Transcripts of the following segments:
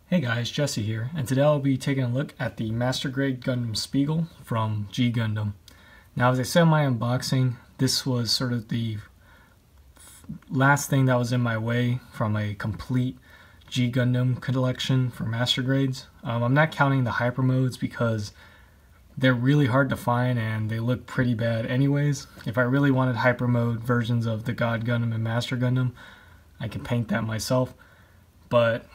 Hey guys, Jesse here, and today I'll be taking a look at the Master Grade Gundam Spiegel from G Gundam. Now, as I said in my unboxing, this was sort of the last thing that was in my way from a complete G Gundam collection for Master Grades. I'm not counting the hyper modes because they're really hard to find and they look pretty bad anyways. If I really wanted hyper mode versions of the God Gundam and Master Gundam, I can paint that myself. But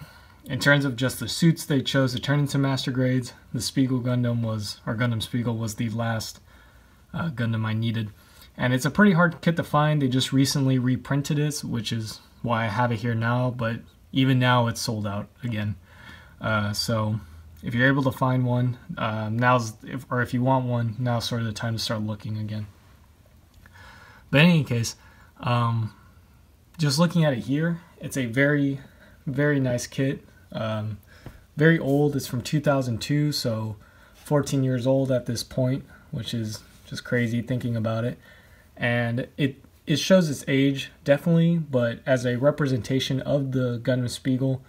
in terms of just the suits they chose to turn into Master Grades, the Spiegel Gundam Gundam Spiegel was the last Gundam I needed. And it's a pretty hard kit to find. They just recently reprinted it, which is why I have it here now, but even now it's sold out again. So if you're able to find one, if you want one, now's sort of the time to start looking again. But in any case, just looking at it here, it's a very, very nice kit. Very old. It's from 2002, so 14 years old at this point, which is just crazy thinking about it. And it shows its age, definitely, but as a representation of the Gundam Spiegel,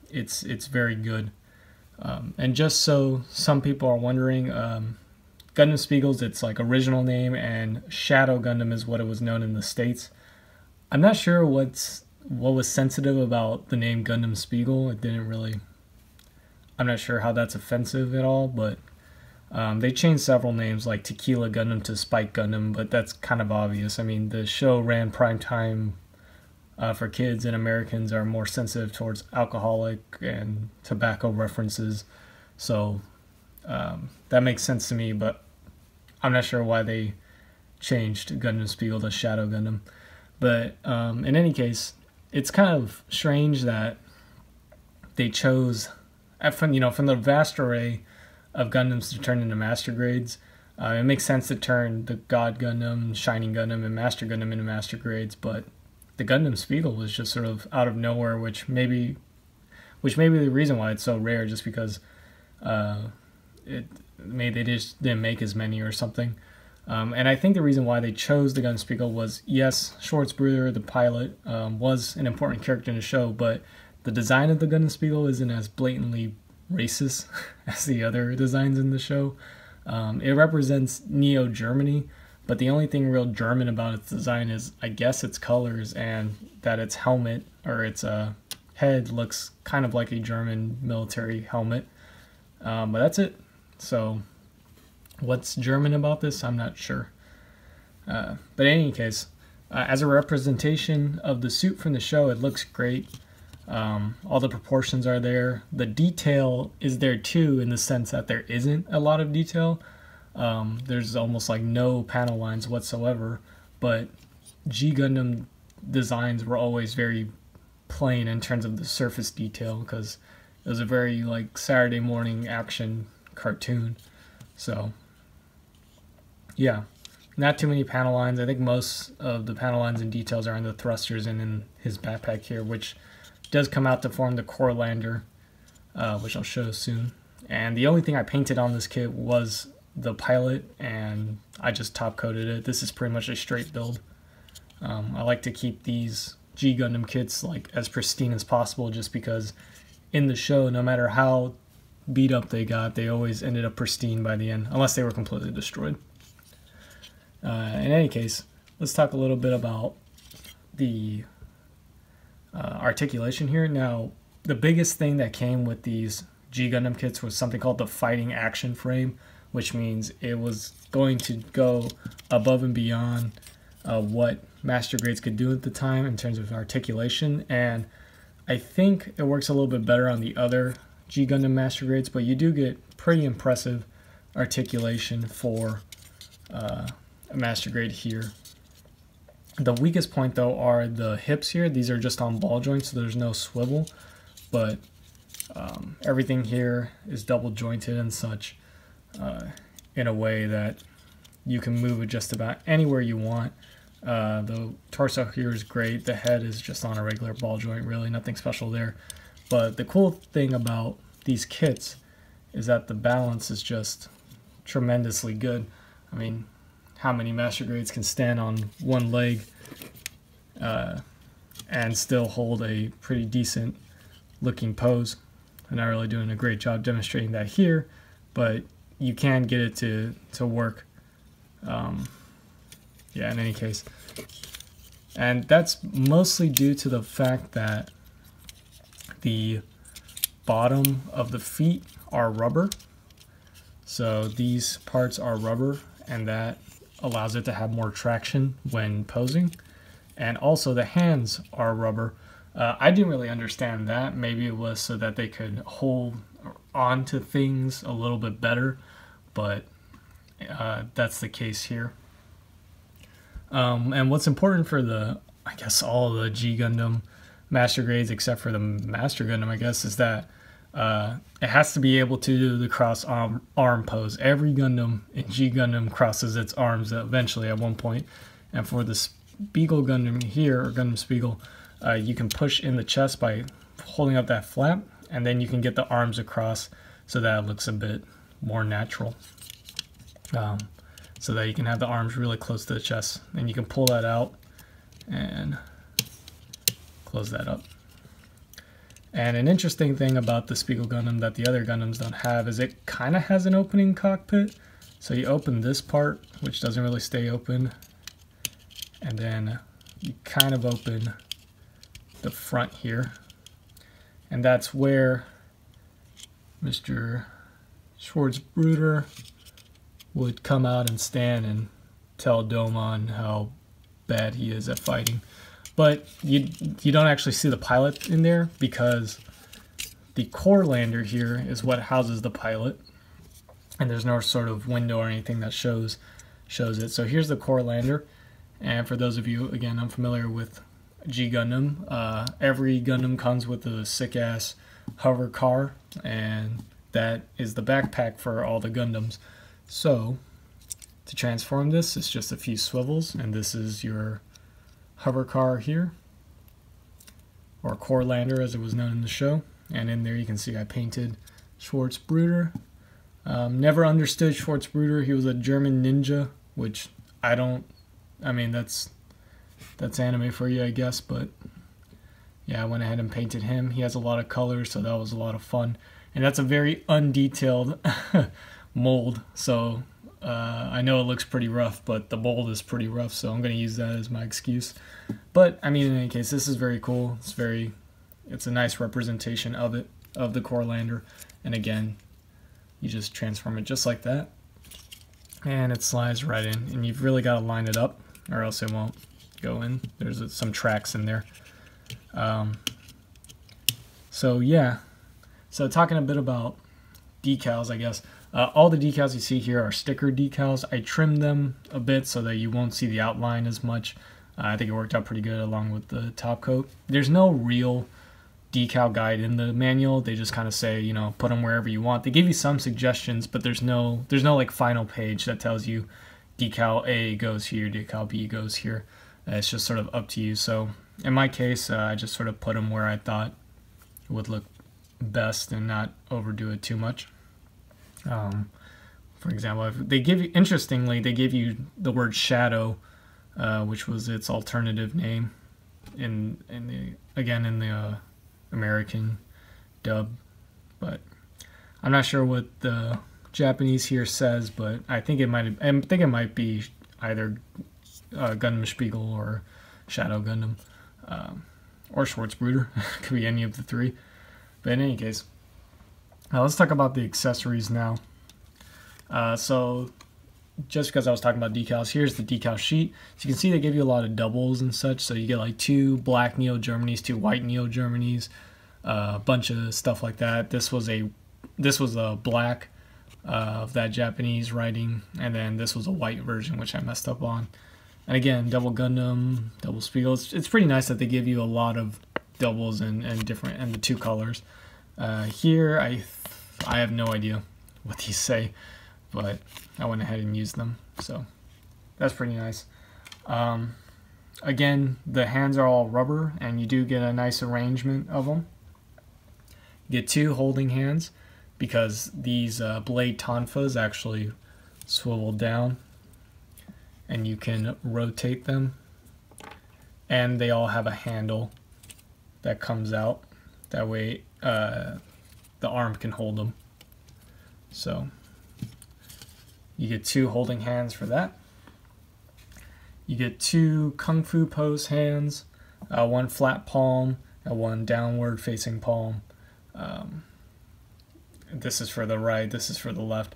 it's very good. And just so some people are wondering, Gundam Spiegel's its like original name, and Shadow Gundam is what it was known in the States. I'm not sure what was sensitive about the name Gundam Spiegel. I'm not sure how that's offensive at all, but they changed several names like Tequila Gundam to Spike Gundam, but that's kind of obvious. I mean, the show ran prime time for kids, and Americans are more sensitive towards alcoholic and tobacco references, so that makes sense to me, but I'm not sure why they changed Gundam Spiegel to Shadow Gundam. But in any case, it's kind of strange that they chose, from the vast array of Gundams to turn into Master Grades. It makes sense to turn the God Gundam, Shining Gundam, and Master Gundam into Master Grades, but the Gundam Spiegel was just sort of out of nowhere, which may be the reason why it's so rare, just because they just didn't make as many or something. And I think the reason why they chose the Gundam Spiegel was, yes, Schwarzbrüder, the pilot, was an important character in the show, but the design of the Gundam Spiegel isn't as blatantly racist as the other designs in the show. It represents Neo-Germany, but the only thing real German about its design is, I guess, its colors, and that its helmet, or its head, looks kind of like a German military helmet. But that's it. So what's German about this? I'm not sure. But in any case, as a representation of the suit from the show, it looks great. All the proportions are there. The detail is there too, in the sense that there isn't a lot of detail. There's almost like no panel lines whatsoever, but G Gundam designs were always very plain in terms of the surface detail, because it was a very like Saturday morning action cartoon. So yeah, not too many panel lines. I think most of the panel lines and details are in the thrusters and in his backpack here, which does come out to form the core lander, which I'll show soon. And the only thing I painted on this kit was the pilot, and I just top coated it. This is pretty much a straight build. I like to keep these G Gundam kits like as pristine as possible, just because in the show, no matter how beat up they got, they always ended up pristine by the end, unless they were completely destroyed. In any case, let's talk a little bit about the articulation here. Now, the biggest thing that came with these G Gundam kits was something called the Fighting Action Frame, which means it was going to go above and beyond what Master Grades could do at the time in terms of articulation, and I think it works a little bit better on the other G Gundam Master Grades, but you do get pretty impressive articulation for a Master Grade here. The weakest point, though, are the hips here. These are just on ball joints, so there's no swivel, but everything here is double jointed and such, in a way that you can move it just about anywhere you want. The torso here is great. The head is just on a regular ball joint, really nothing special there. But the cool thing about these kits is that the balance is just tremendously good. I mean, how many Master Grades can stand on one leg and still hold a pretty decent looking pose. I'm not really doing a great job demonstrating that here, but you can get it to work. Yeah, in any case. And that's mostly due to the fact that the bottom of the feet are rubber. So these parts are rubber, and that allows it to have more traction when posing. And also the hands are rubber. I didn't really understand that. Maybe it was so that they could hold on to things a little bit better, but that's the case here. And what's important for I guess all the G Gundam Master Grades except for the Master Gundam, I guess, is that it has to be able to do the cross arm pose. Every Gundam in G Gundam crosses its arms eventually at one point. And for the Spiegel Gundam here, or Gundam Spiegel, you can push in the chest by holding up that flap, and then you can get the arms across so that it looks a bit more natural. So that you can have the arms really close to the chest, and you can pull that out and close that up. And an interesting thing about the Spiegel Gundam that the other Gundams don't have is it kind of has an opening cockpit. So you open this part, which doesn't really stay open, and then you kind of open the front here, and that's where Mr. Schwarzbruder would come out and stand and tell Domon how bad he is at fighting. But you don't actually see the pilot in there because the core lander here is what houses the pilot, and there's no sort of window or anything that shows it. So here's the core lander, and for those of you, again, unfamiliar with G Gundam, every Gundam comes with a sick-ass hover car, and that is the backpack for all the Gundams. So to transform this, it's just a few swivels, and this is your hover car here, or core lander as it was known in the show. And in there you can see I painted Schwarzbruder. Never understood Schwarzbruder. He was a German ninja, which I mean that's anime for you, I guess, but yeah, I went ahead and painted him. He has a lot of colors, so that was a lot of fun. And that's a very undetailed mold, so I know it looks pretty rough, but the mold is pretty rough, so I'm going to use that as my excuse. But I mean, in any case, this is very cool. It's a nice representation of the core lander. And again, you just transform it just like that, and it slides right in. And you've really got to line it up, or else it won't go in. There's some tracks in there. So yeah, so talking a bit about decals, I guess. All the decals you see here are sticker decals. I trimmed them a bit so that you won't see the outline as much. I think it worked out pretty good along with the top coat. There's no real decal guide in the manual. They just kind of say, you know, put them wherever you want. They give you some suggestions, but there's no like final page that tells you decal A goes here, decal B goes here. It's just sort of up to you. So in my case, I just sort of put them where I thought it would look best and not overdo it too much. For example, if they give you, interestingly, they give you the word shadow, which was its alternative name in the American dub, but I'm not sure what the Japanese here says, but I think it might be either Gundam Spiegel or Shadow Gundam, or Schwarzbruder. Could be any of the three. But in any case, let's talk about the accessories now. So just because I was talking about decals, here's the decal sheet. So you can see they give you a lot of doubles and such. So you get like 2 black Neo Germanys, 2 white Neo Germanys, a bunch of stuff like that. This was a black of that Japanese writing, and then this was a white version, which I messed up on. And again, double Gundam, double Spiegel. It's pretty nice that they give you a lot of doubles and the 2 colors. Here, I have no idea what these say, but I went ahead and used them, so that's pretty nice. Again, the hands are all rubber, and you do get a nice arrangement of them. You get 2 holding hands, because these blade tonfas actually swivel down, and you can rotate them, and they all have a handle that comes out That way the arm can hold them. So you get 2 holding hands for that. You get 2 Kung Fu pose hands, 1 flat palm and 1 downward facing palm. This is for the right, this is for the left.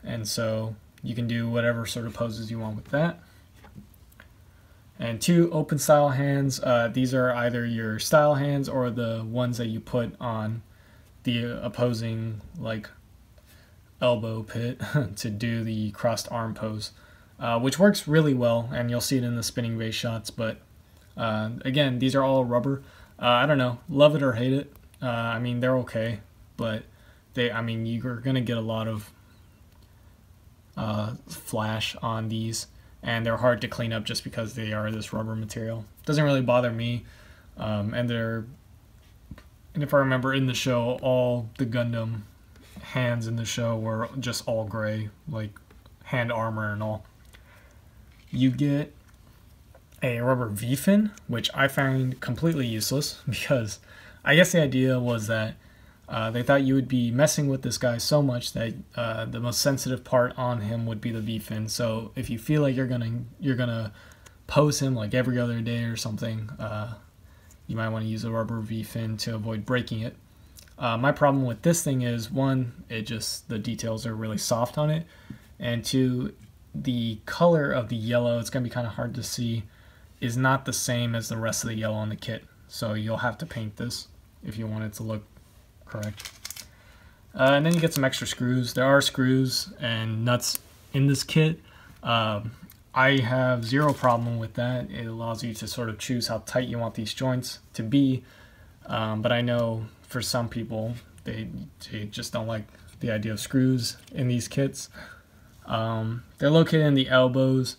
And so you can do whatever sort of poses you want with that. And 2 open style hands. These are either your style hands or the ones that you put on the opposing like elbow pit to do the crossed arm pose, which works really well, and you'll see it in the spinning vase shots. But again, these are all rubber. I don't know, love it or hate it. I mean, they're okay, but you're gonna get a lot of flash on these, and they're hard to clean up just because they are this rubber material. Doesn't really bother me, and if I remember in the show, all the Gundam hands in the show were just all gray, like hand armor and all. You get a rubber V-fin, which I find completely useless, because I guess the idea was that they thought you would be messing with this guy so much that the most sensitive part on him would be the V-fin. So if you feel like you're gonna pose him like every other day or something, you might want to use a rubber V-fin to avoid breaking it. My problem with this thing is, 1, the details are really soft on it, and 2, the color of the yellow, it's going to be kind of hard to see, is not the same as the rest of the yellow on the kit. So you'll have to paint this if you want it to look correct. And then you get some extra screws. There are screws and nuts in this kit. I have 0 problem with that. It allows you to sort of choose how tight you want these joints to be. But I know for some people, they just don't like the idea of screws in these kits. They're located in the elbows,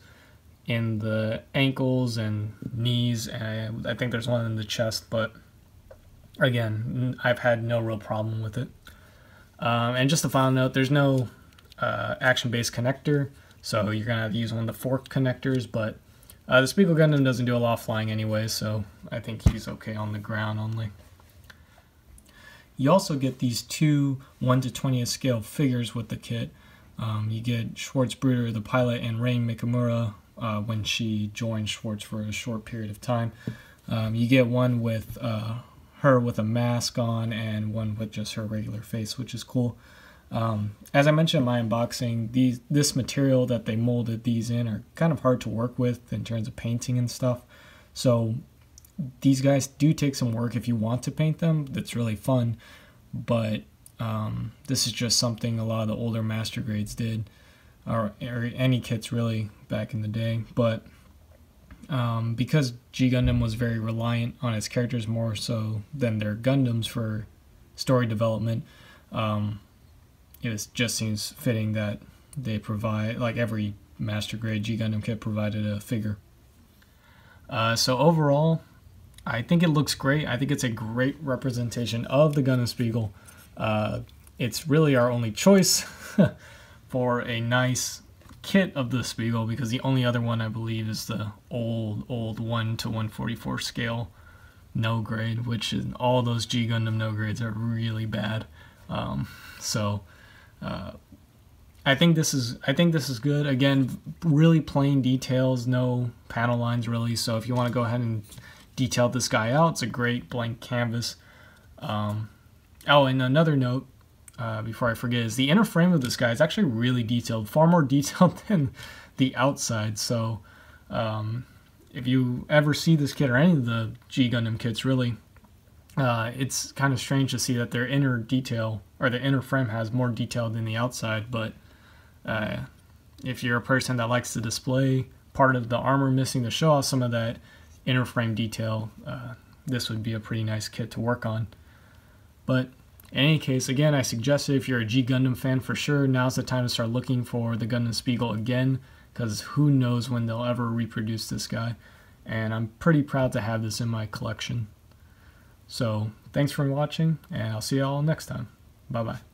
in the ankles and knees, and I think there's one in the chest, but again, I've had no real problem with it. And just a final note, there's no action-based connector, so you're going to have to use one of the forked connectors, but the Spiegel Gundam doesn't do a lot of flying anyway, so I think he's okay on the ground only. You also get these 2 1/20th scale figures with the kit. You get Schwartzbruder, the pilot, and Rain Mikamura when she joined Schwartz for a short period of time. You get one with her with a mask on and one with just her regular face, which is cool. As I mentioned in my unboxing, this material that they molded these in are kind of hard to work with in terms of painting and stuff. So these guys do take some work if you want to paint them. That's really fun, but this is just something a lot of the older master grades did, or any kits really back in the day. But because G Gundam was very reliant on its characters more so than their Gundams for story development, it just seems fitting that they provide, like every master grade G Gundam kit provided a figure. So overall, I think it looks great. I think it's a great representation of the Gundam Spiegel. It's really our only choice for a nice kit of the Spiegel, because the only other one I believe is the old 1/144 scale no grade, which is all those G Gundam no grades are really bad. I think this is good. Again, really plain details, no panel lines really. So if you want to go ahead and detail this guy out, it's a great blank canvas. Oh, and another note before I forget is the inner frame of this guy is actually really detailed, far more detailed than the outside. So if you ever see this kit or any of the G Gundam kits, really, it's kind of strange to see that their inner detail, or the inner frame, has more detail than the outside. But if you're a person that likes to display part of the armor missing to show off some of that inner frame detail, this would be a pretty nice kit to work on. But in any case, again, I suggest if you're a G Gundam fan, for sure, now's the time to start looking for the Gundam Spiegel again, because who knows when they'll ever reproduce this guy. And I'm pretty proud to have this in my collection. So thanks for watching, and I'll see you all next time. Bye-bye.